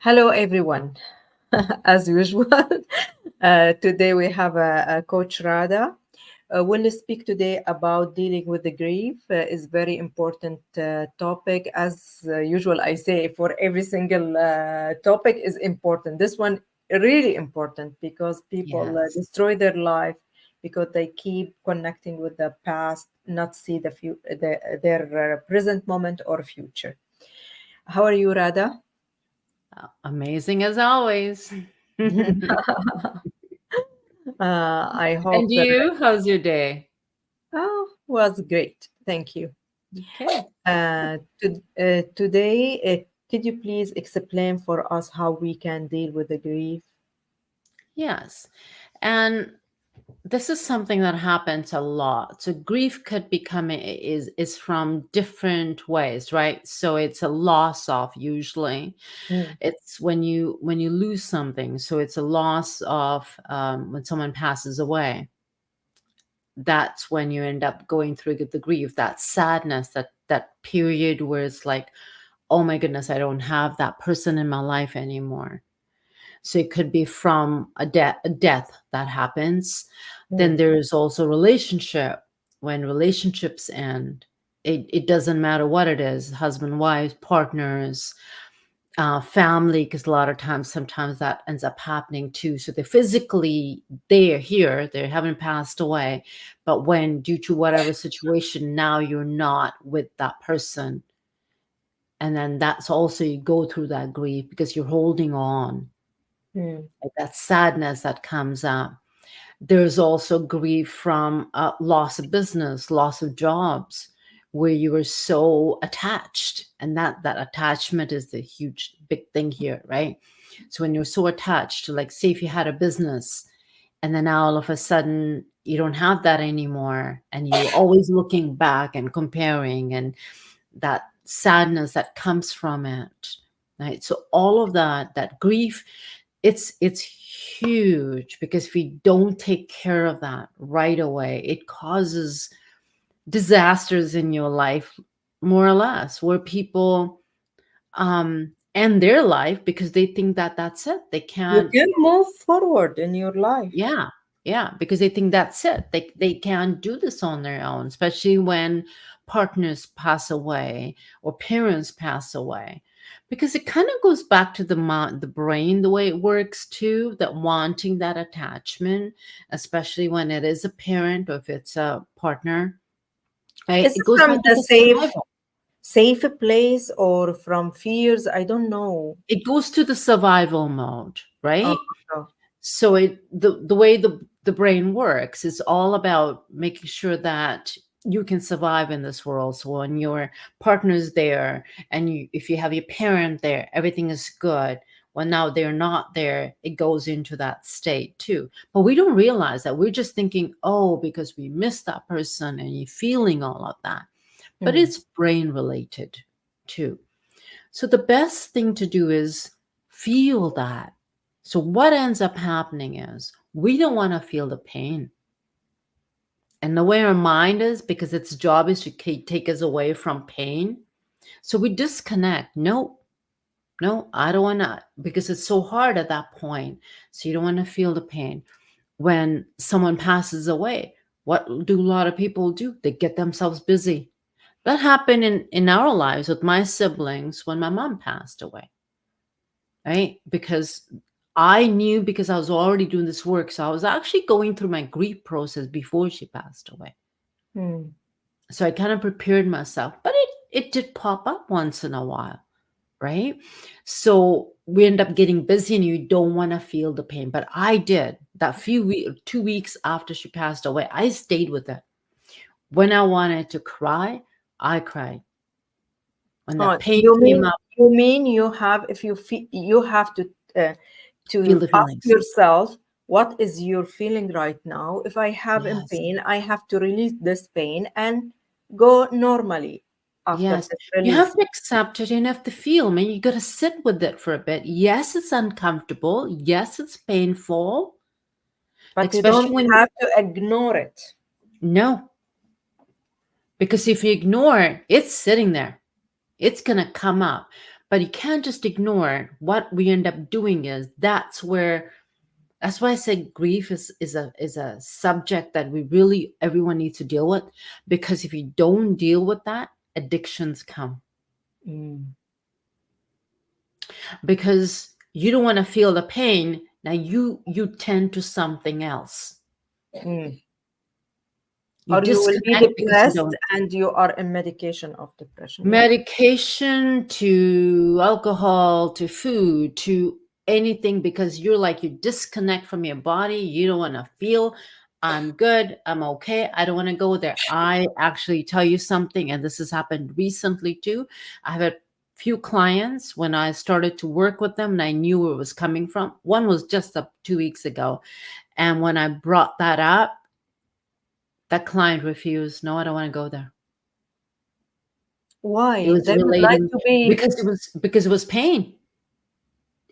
Hello, everyone. As usual, today we have a coach Radha. We'll speak today about dealing with the grief. Is very important topic. As usual, I say for every single topic is important. This one really important because people Yes. destroy their life because they keep connecting with the past, not see their present moment or future. How are you, Radha? Amazing as always. And I hope you, how's your day? was great. Thank you. Okay. Today, could you please explain for us how we can deal with the grief? Yes. And this is something that happens a lot. So grief could become is from different ways, right? So it's a loss of usually. Mm, It's when you lose something. So it's a loss of when someone passes away. That's when you end up going through the grief, that sadness, that period where it's like, oh my goodness, I don't have that person in my life anymore. So it could be from a death that happens. Then mm, there's also relationship. When relationships end, it doesn't matter what it is, husband, wife, partners, family, because a lot of times, sometimes that ends up happening too. So they're physically they're here, they haven't passed away, but when due to whatever situation, now you're not with that person, and then that's also you go through that grief because you're holding on, mm, like that sadness that comes up. There's also grief from loss of business, loss of jobs, where you were so attached, and that attachment is the huge big thing here, right? So when you're so attached to, like, say if you had a business, and then now all of a sudden you don't have that anymore, and you're always looking back and comparing, and that sadness that comes from it, right? So all of that grief, it's huge, because if we don't take care of that right away, it causes disasters in your life, more or less, where people end their life because they think that that's it, they You can't. can move forward in your life. Yeah, yeah, because they think that's it. They can't do this on their own, especially when partners pass away or parents pass away. Because it kind of goes back to the brain, the way it works too, that wanting that attachment, especially when it is a parent or if it's a partner, right? Is It it goes from back to the the safe survival. safe place or from fears? I don't know. It goes to the survival mode, Oh, right? oh. So the way the brain works is all about making sure that you can survive in this world. So when your partner's there, and if you have your parent there, everything is good. When now they're not there, it goes into that state too. But we don't realize that. We're just thinking, oh, because we miss that person, and you're feeling all of that. But Mm, it's brain related too. So the best thing to do is feel that. So what ends up happening is we don't want to feel the pain. And the way our mind is, because its job is to take us away from pain. So we disconnect. No, no, I don't want to, because it's so hard at that point. So you don't want to feel the pain. When someone passes away, what do a lot of people do? They get themselves busy. That happened in our lives with my siblings when my mom passed away, right? Because I knew, because I was already doing this work. So I was actually going through my grief process before she passed away. mm. So I kind of prepared myself, but it did pop up once in a while, right? So we end up getting busy, and you don't want to feel the pain. But I did that 2 weeks after she passed away. I stayed with it. When I wanted to cry, I cried. When that Oh, pain came up, you mean you have if you feel you have feel to the ask feelings. yourself what is your feeling right now? If I have in Yes. pain, I have to release this pain and go normally after Yes, this you have release. to accept it and have to feel. I mean, you got to sit with it for a bit. Yes, it's uncomfortable. Yes, it's painful. Like, But you especially don't when, have to ignore it. no, because if you ignore it, it's sitting there. It's going to come up. but you can't just ignore it. What we end up doing is that's why I say grief is a subject that we really everyone needs to deal with, because if you don't deal with that, addictions come, Mm. because you don't want to feel the pain. Now you tend to something else. Mm. You Or you will be disconnect because you depressed don't. and you are in medication of depression. Yeah. Medication to alcohol to food to anything, because you're like, you disconnect from your body. You don't want to feel, I'm good, I'm okay, I don't want to go there. I actually tell you something, and this has happened recently too. I have a few clients when I started to work with them and I knew where it was coming from. One was just up 2 weeks ago. And when I brought that up, that client refused. No, I don't want to go there. It Why? was They would like relating to be. because it was pain.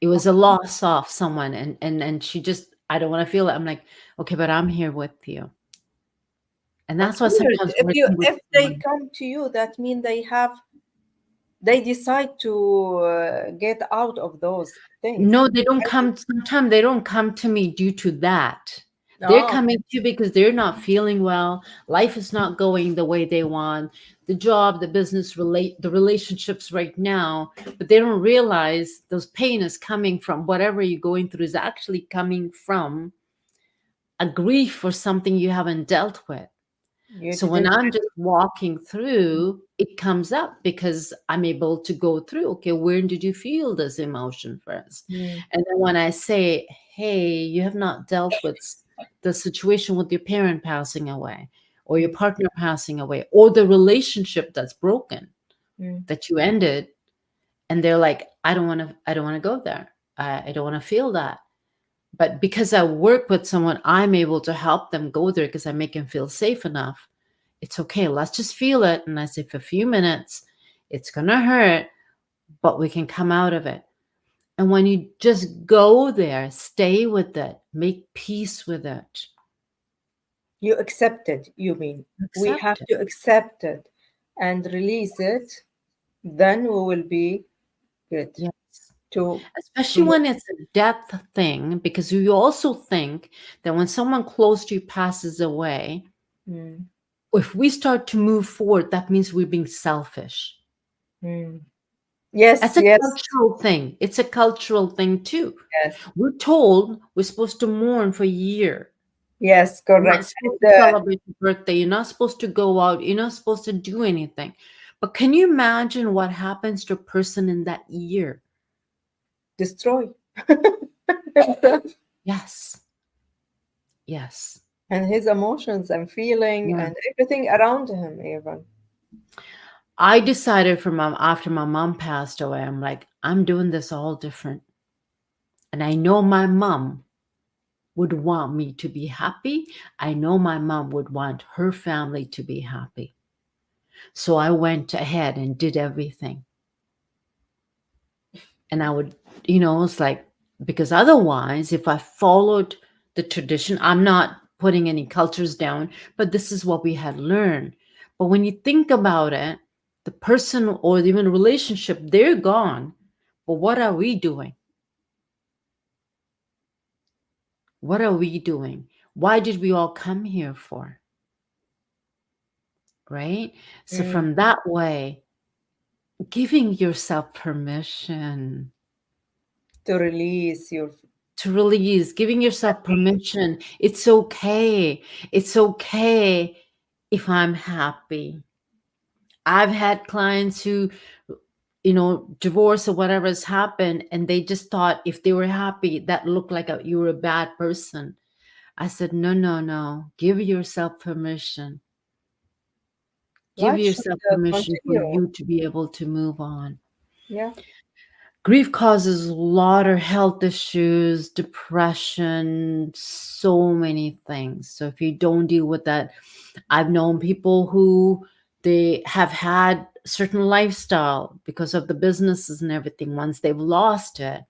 It was a Okay. loss of someone, and she just, I don't want to feel it. I'm like, okay, but I'm here with you. And But that's why weird. sometimes working with If they someone. come to you, that mean they decide to get out of those things. No, they don't come. Sometimes they don't come to me due to that. They're Oh, coming to you because they're not feeling well. Life is not going the way they want. The job, the business, the relationships right now, but they don't realize those pain is coming from whatever you're going through is actually coming from a grief for something you haven't dealt with. you So when didn't. I'm just walking through, it comes up because I'm able to go through, okay, where did you feel this emotion first? Mm, And then when I say, hey, you have not dealt with the situation with your parent passing away, or your mm, partner passing away, or the relationship that's broken mm, that you ended, and they're like, I don't want to go there. I don't want to feel that. But because I work with someone, I'm able to help them go there because I make them feel safe enough. It's okay. Let's just feel it. And I say, for a few minutes, it's going to hurt, but we can come out of it. And when you just go there, stay with it, make peace with it, you accept it, you mean. We have accept it. to accept it and release it, then we will be good Yes. to Especially move. when it's a death thing, because you also think that when someone close to you passes away, Mm, if we start to move forward, that means we're being selfish. mm. Yes, That's a yes, cultural thing. It's a cultural thing too. yes, We're told we're supposed to mourn for a year. yes, You're not correct. supposed to And celebrate your birthday. You're not supposed to go out. You're not supposed to do anything. But can you imagine what happens to a person in that year? destroy Yes. Yes. and his emotions and feeling Yeah. and everything around him, even. I decided after my mom passed away, I'm like, I'm doing this all different. And I know my mom would want me to be happy. I know my mom would want her family to be happy. So I went ahead and did everything. And I would, it's like, because otherwise, if I followed the tradition, I'm not putting any cultures down, but this is what we had learned. But when you think about it, the person or even relationship, they're gone. But what are we doing? What are we doing? Why did we all come here for? Right? So, Mm, from that way, giving yourself permission to release your to release, giving yourself permission. It's okay. It's okay if I'm happy. I've had clients who, divorce or whatever has happened, and they just thought if they were happy, that looked like you were a bad person. I said, no, no, no. Give yourself permission. Give life should yourself permission for continue. you to be able to move on. Yeah. Grief causes a lot of health issues, depression, so many things. So if you don't deal with that, I've known people who they have had certain lifestyle because of the businesses and everything. Once they've lost it,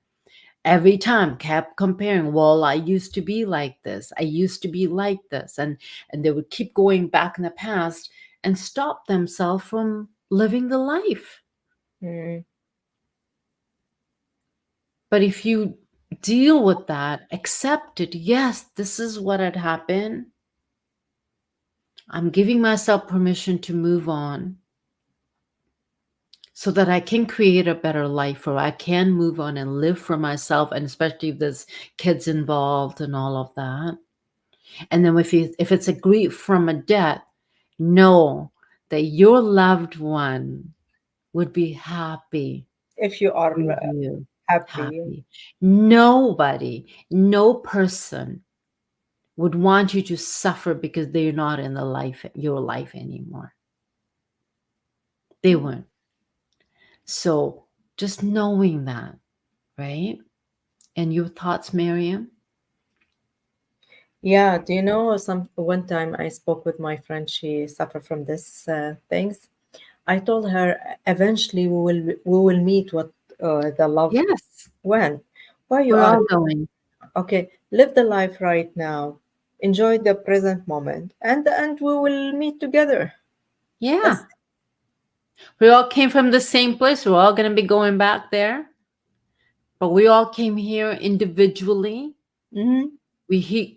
every time kept comparing, well, I used to be like this, I used to be like this, and they would keep going back in the past and stop themselves from living the life. Mm. But if you deal with that, accept it, yes, this is what had happened. I'm giving myself permission to move on so that I can create a better life, or I can move on and live for myself, and especially if there's kids involved and all of that. And then if it's a grief from a death, know that your loved one would be happy If you are for you. happy. Happy. Nobody, no person would want you to suffer because they're not in your life anymore. They weren't. So just knowing that, right? And your thoughts, Mariam? Yeah, do you know one time I spoke with my friend, she suffered from this things. I told her eventually we will meet what the love Yes, when. Why you we're are all going. okay, live the life right now. Enjoy the present moment and we will meet together. That's Yeah, we all came from the same place. We're all going to be going back there, but we all came here individually. mm-hmm,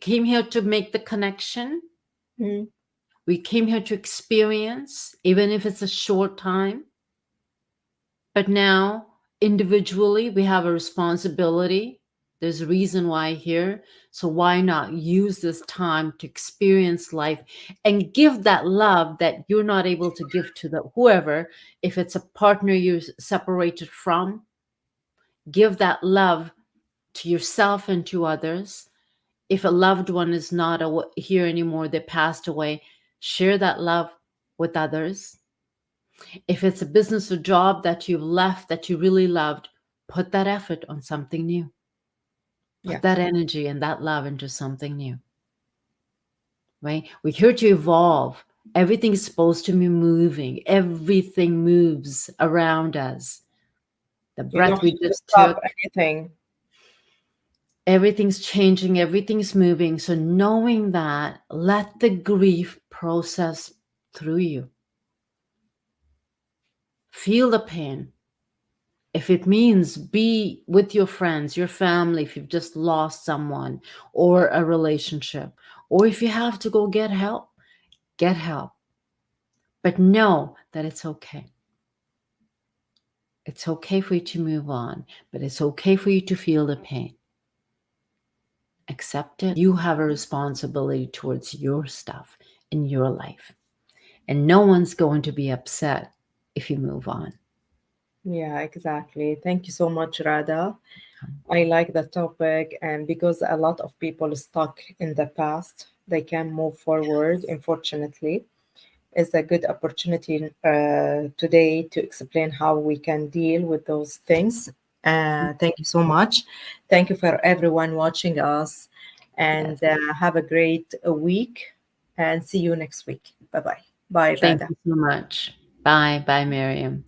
Came here to make the connection. mm-hmm. We came here to experience, even if it's a short time. But now, individually, we have a responsibility. There's a reason why here. So why not use this time to experience life and give that love that you're not able to give to the whoever. If it's a partner you're separated from, give that love to yourself and to others. If a loved one is not here anymore, they passed away, share that love with others. If it's a business or job that you've left that you really loved, put that effort on something new. Put Yeah, that energy and that love into something new, right? We're here to evolve. Everything's supposed to be moving. Everything moves around us. The you don't breath we have to just stop took, anything. everything's changing, everything's moving. So knowing that, let the grief process through you. Feel the pain. If it means be with your friends, your family, if you've just lost someone or a relationship, or if you have to go get help, get help. But know that it's okay. It's okay for you to move on, but it's okay for you to feel the pain. Accept it. You have a responsibility towards your stuff in your life. And no one's going to be upset if you move on. Yeah, exactly. Thank you so much, Radha. I like the topic, and because a lot of people stuck in the past, they can move forward, unfortunately. Is a good opportunity today to explain how we can deal with those things. Thank you so much. Thank you for everyone watching us, and Yes. have a great week. And see you next week. Bye bye. Bye, Thank Radha. you so much. Bye. Bye, Mariam.